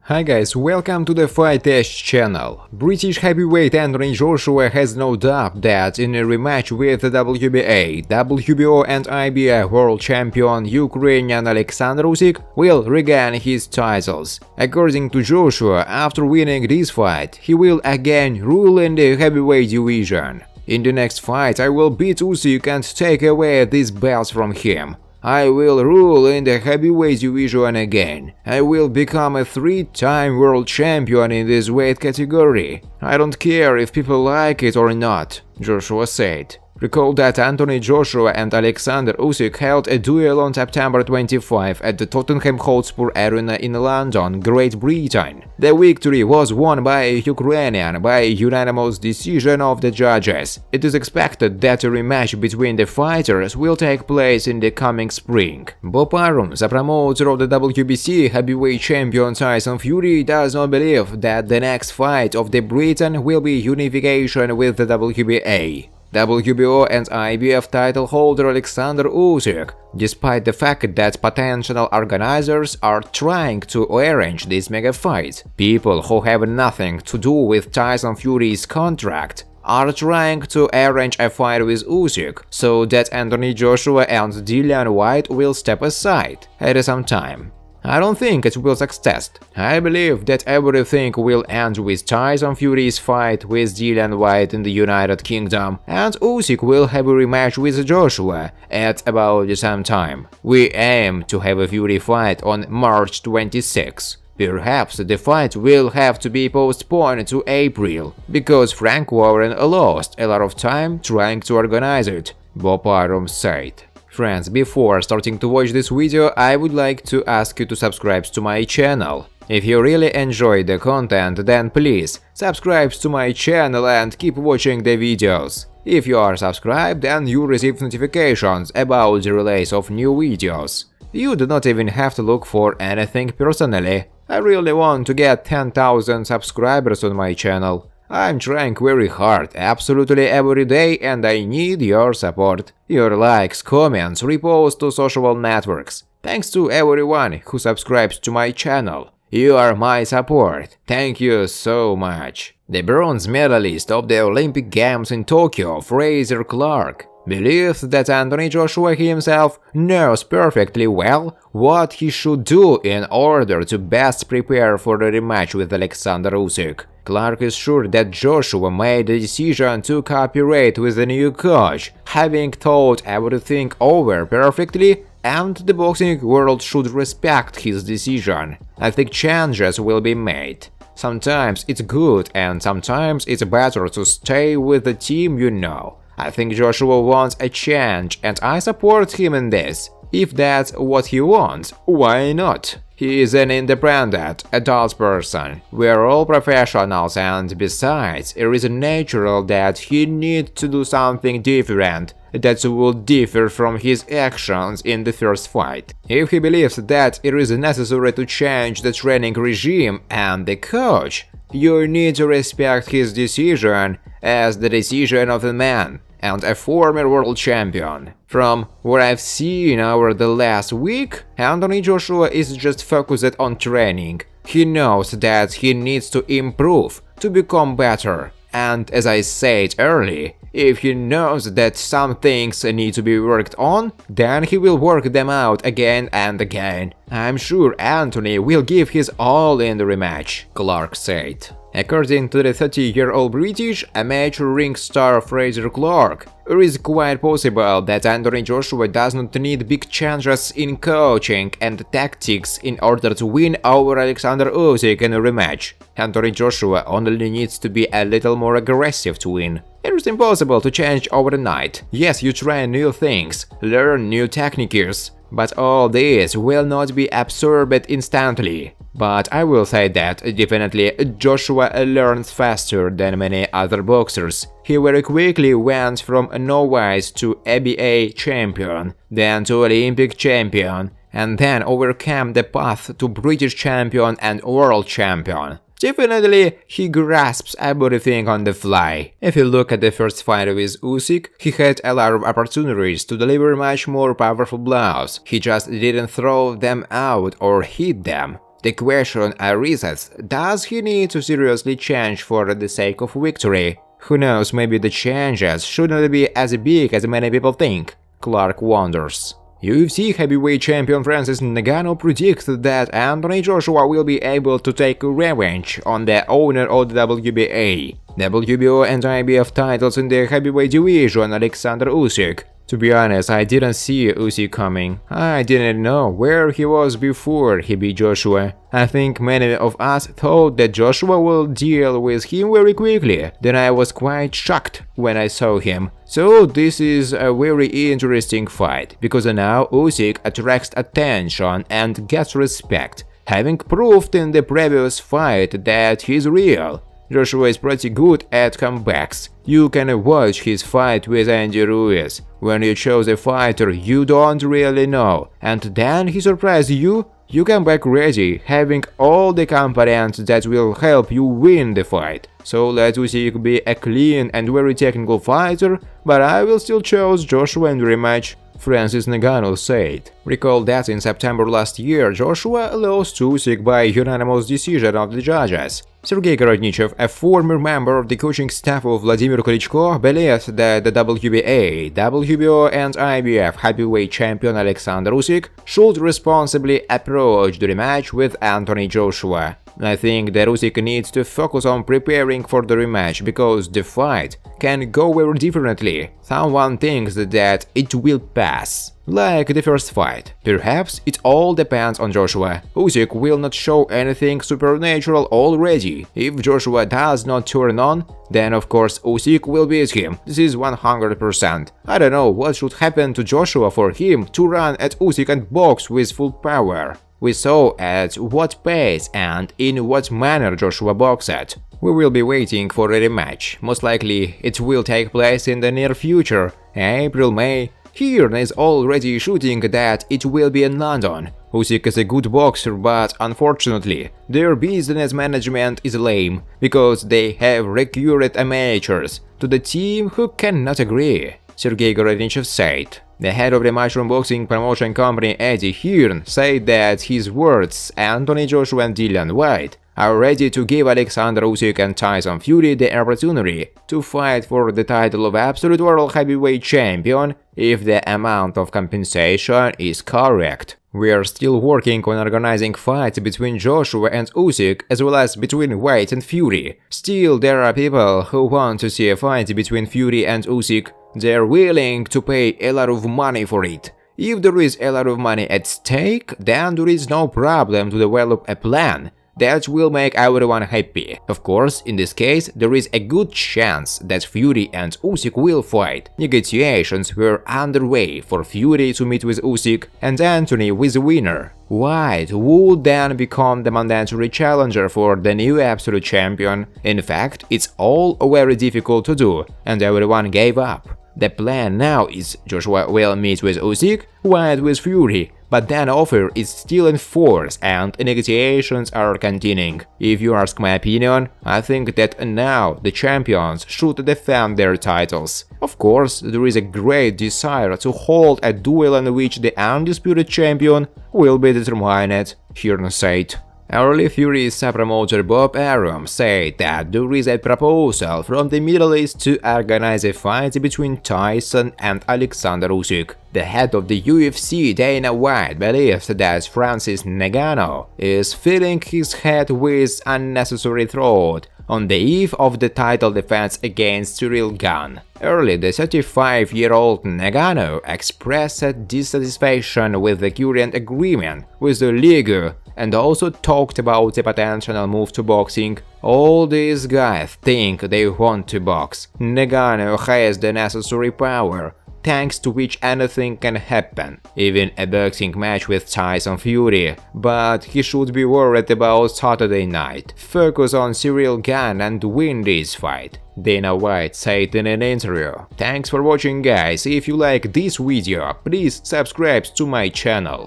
Hi guys, welcome to the Fight Test channel. British heavyweight Anthony Joshua has no doubt that in a rematch with the WBA, WBO and IBF world champion Ukrainian Alexander Usyk will regain his titles. According to Joshua, after winning this fight, he will again rule in the heavyweight division. In the next fight, I will beat Usyk and take away these belts from him. I will rule in the heavyweight division again. I will become a three-time world champion in this weight category. I don't care if people like it or not, Joshua said. Recall that Anthony Joshua and Alexander Usyk held a duel on September 25 at the Tottenham Hotspur Arena in London, Great Britain. The victory was won by a Ukrainian by a unanimous decision of the judges. It is expected that a rematch between the fighters will take place in the coming spring. Bob Arum, the promoter of the WBC heavyweight champion Tyson Fury, does not believe that the next fight of the Briton will be unification with the WBA. WBO and IBF title holder Alexander Usyk, despite the fact that potential organizers are trying to arrange this mega fight, people who have nothing to do with Tyson Fury's contract are trying to arrange a fight with Usyk so that Anthony Joshua and Dillian Whyte will step aside at some time. I don't think it will succeed. I believe that everything will end with Tyson Fury's fight with Dillian Whyte in the United Kingdom, and Usyk will have a rematch with Joshua at about the same time. We aim to have a Fury fight on March 26. Perhaps the fight will have to be postponed to April, because Frank Warren lost a lot of time trying to organize it, Bob Arum said. Friends, before starting to watch this video, I would like to ask you to subscribe to my channel. If you really enjoy the content, then please subscribe to my channel and keep watching the videos. If you are subscribed, then you receive notifications about the release of new videos. You do not even have to look for anything personally. I really want to get 10,000 subscribers on my channel. I'm trying very hard, absolutely every day, and I need your support. Your likes, comments, reposts to social networks. Thanks to everyone who subscribes to my channel. You are my support. Thank you so much. The bronze medalist of the Olympic Games in Tokyo, Frazer Clarke, believes that Anthony Joshua himself knows perfectly well what he should do in order to best prepare for the rematch with Alexander Usyk. Clarke is sure that Joshua made the decision to cooperate with the new coach, having thought everything over perfectly, and the boxing world should respect his decision. I think changes will be made. Sometimes it's good and sometimes it's better to stay with the team you know. I think Joshua wants a change and I support him in this. If that's what he wants, why not? He is an independent, adult person. We are all professionals, and besides, it is natural that he needs to do something different that would differ from his actions in the first fight. If he believes that it is necessary to change the training regime and the coach, you need to respect his decision as the decision of a man and a former world champion. From what I've seen over the last week, Anthony Joshua is just focused on training. He knows that he needs to improve, to become better. And as I said earlier, if he knows that some things need to be worked on, then he will work them out again and again. I'm sure Anthony will give his all in the rematch, Clarke said. According to the 30-year-old British amateur ring star Frazer Clarke, it is quite possible that Anthony Joshua does not need big changes in coaching and tactics in order to win over Alexander Usyk in a rematch. Anthony Joshua only needs to be a little more aggressive to win. It is impossible to change overnight. Yes, you try new things, learn new techniques, but all this will not be absorbed instantly. But I will say that definitely Joshua learns faster than many other boxers. He very quickly went from a novice to ABA champion, then to Olympic champion, and then overcame the path to British champion and world champion. Definitely, he grasps everything on the fly. If you look at the first fight with Usyk, he had a lot of opportunities to deliver much more powerful blows. He just didn't throw them out or hit them. The question arises, does he need to seriously change for the sake of victory? Who knows, maybe the changes shouldn't be as big as many people think, Clark wonders. UFC heavyweight champion Francis Ngannou predicts that Anthony Joshua will be able to take revenge on the owner of the WBA, WBO and IBF titles in the heavyweight division, Alexander Usyk. To be honest, I didn't see Usyk coming. I didn't know where he was before he beat Joshua. I think many of us thought that Joshua will deal with him very quickly. Then I was quite shocked when I saw him. So this is a very interesting fight, because now Usyk attracts attention and gets respect, having proved in the previous fight that he's real. Joshua is pretty good at comebacks. You can watch his fight with Andy Ruiz. When you choose a fighter you don't really know, and then he surprises you, you come back ready, having all the components that will help you win the fight. So let Usyk be a clean and very technical fighter, but I will still choose Joshua in the rematch, Francis Ngannou said. Recall that in September last year Joshua lost to Usyk by unanimous decision of the judges. Sergey Gorodnichev, a former member of the coaching staff of Vladimir Klitschko, believes that the WBA, WBO and IBF heavyweight champion Alexander Usyk should responsibly approach the rematch with Anthony Joshua. I think that Usyk needs to focus on preparing for the rematch, because the fight can go very differently. Someone thinks that it will pass, like the first fight. Perhaps it all depends on Joshua. Usyk will not show anything supernatural already. If Joshua does not turn on, then of course Usyk will beat him. This is 100%. I don't know what should happen to Joshua for him to run at Usyk and box with full power. We saw at what pace and in what manner Joshua boxed. We will be waiting for a rematch. Most likely it will take place in the near future, April, May. Hearn is already shooting that it will be in London. Usyk is a good boxer, but unfortunately their business management is lame, because they have recruited amateurs to the team who cannot agree, Sergey Gorodnichev said. The head of the Mushroom Boxing promotion company Eddie Hearn said that his words, Anthony Joshua and Dillian Whyte, are ready to give Alexander Usyk and Tyson Fury the opportunity to fight for the title of absolute world heavyweight champion if the amount of compensation is correct. We are still working on organizing fights between Joshua and Usyk, as well as between Whyte and Fury. Still, there are people who want to see a fight between Fury and Usyk. They're willing to pay a lot of money for it. If there is a lot of money at stake, then there is no problem to develop a plan that will make everyone happy. Of course, in this case, there is a good chance that Fury and Usyk will fight. Negotiations were underway for Fury to meet with Usyk and Anthony with the winner. Whyte would then become the mandatory challenger for the new absolute champion. In fact, it's all very difficult to do, and everyone gave up. The plan now is Joshua will meet with Usyk, Whyte with Fury, but that offer is still in force and negotiations are continuing. If you ask my opinion, I think that now the champions should defend their titles. Of course, there is a great desire to hold a duel in which the undisputed champion will be determined, Hearn said. Early Fury's promoter Bob Arum said that there is a proposal from the Middle East to organize a fight between Tyson and Alexander Usyk. The head of the UFC, Dana White, believes that Francis Ngannou is filling his head with unnecessary thought on the eve of the title defense against Cyril Gane. Early, the 35-year-old Ngannou expressed dissatisfaction with the current agreement with the league and also talked about a potential move to boxing. All these guys think they want to box. Ngannou has the necessary power, thanks to which anything can happen, even a boxing match with Tyson Fury, but he should be worried about Saturday night. Focus on Cyril Gane and win this fight, Dana White said in an interview. Thanks for watching, guys. If you like this video, please subscribe to my channel.